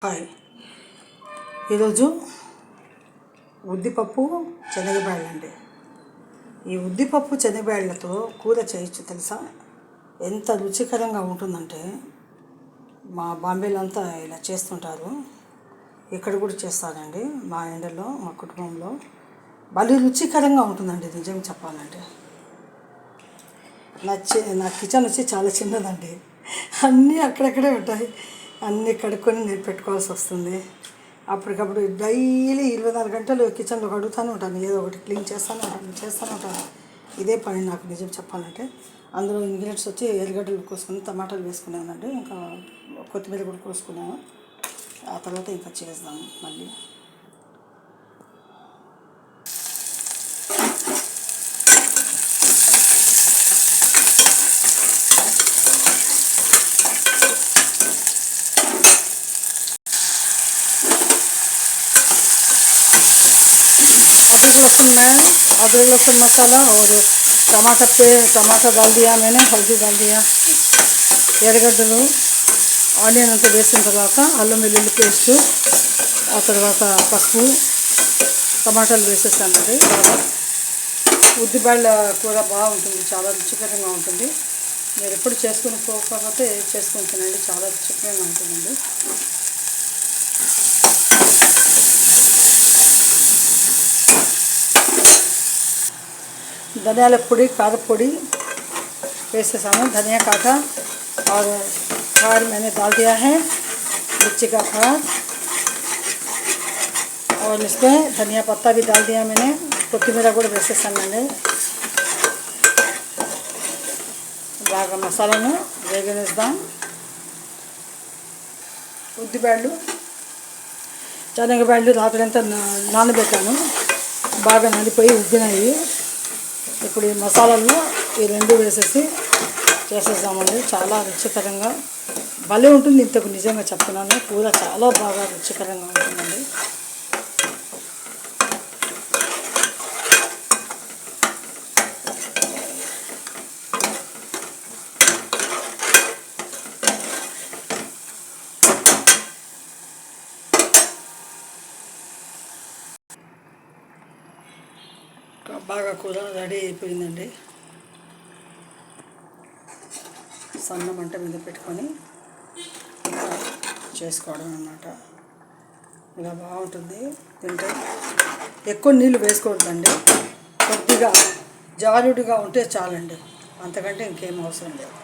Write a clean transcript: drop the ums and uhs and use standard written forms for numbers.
Hi, ఈరోజు ఉద్దిపప్పు శనగబ్యాళ్ళు అండి. ఈ ఉద్దిపప్పు శనగబ్యాళ్ళతో కూర చేయొచ్చు తెలుసా? ఎంత రుచికరంగా ఉంటుందంటే మా బాంబేలో అంతా ఇలా చేస్తుంటారు, ఇక్కడ కూడా చేస్తారండి. మా ఇంట్లో మా కుటుంబంలో భలే రుచికరంగా ఉంటుందండి నిజంగా చెప్పాలంటే. నా కిచెన్ వచ్చి చాలా చిన్నదండి, అన్నీ అక్కడక్కడే ఉంటాయి. అన్నీ కడుక్కొని నేను పెట్టుకోవాల్సి వస్తుంది. అప్పటికప్పుడు డైలీ 24 గంటలు కిచెన్లో కడుగుతూనే ఉంటాను, ఏదో ఒకటి క్లీన్ చేస్తూనే ఉంటాను. ఇదే పని నాకు నిజం చెప్పాలంటే. అందులో ఇంగ్రీడియంట్స్ వచ్చి ఎర్రగడ్డలు కోసుకుని టమాటాలు వేసుకున్నానండి, ఇంకా కొత్తిమీర కూడా కోసుకున్నాను. ఆ తర్వాత ఇంకా చేద్దాము మళ్ళీ. अदरक लहसुन मसाला और टमाटा डाल दिया मैंने, हल्दी डाल दिया, ఎర్రగడ్డలు ఆనియన్ అంతా వేసిన తర్వాత అల్లం వెల్లుల్లి పేస్ట్, ఆ తర్వాత పసుపు, టమాటాలు వేసేసానండి. ఉద్దిబ్యాళ్ళ కూర బాగుంటుంది, చాలా రుచికరంగా ఉంటుంది. మీరు ఎప్పుడు చేసుకుని పోకపోతే చేసుకుని తినండి, చాలా రుచికరంగా ఉంటుందండి. धनियाల పొడి, కారపొడి వేసేసాను, धनिया काटा और खार मैंने डाल दिया है, मिर्ची का खार, और इसमें धनिया पत्ता भी डाल दिया मैंने, కొత్తిమీర కూడా వేసేసానండి. బాగా మసాలాను వేగనిద్దాం. ఉద్దిబ్యాళ్ళు శనగబ్యాళ్ళు రాత్రంతా నానబెట్టాను, బాగా నలిపోయి ఉబ్బినాయి. ఇప్పుడు ఈ మసాలాల్లో ఈ రెండు వేసేసి చేసేసామండి. చాలా రుచికరంగా భలే ఉంటుంది. ఇంతకు నిజంగా చెప్తున్నాను, కూర చాలా బాగా రుచికరంగా ఉంటుందండి. బాగా కూర రెడీ అయిపోయిందండి. సన్న మంట మీద పెట్టుకొని చేసుకోవడం అన్నమాట. ఇలా బాగుంటుంది తింటే. ఎక్కువ నీళ్ళు వేసుకోవద్దండి, కొద్దిగా జారుడుగా ఉంటే చాలండి, అంతకంటే ఇంకేం అవసరం లేదు.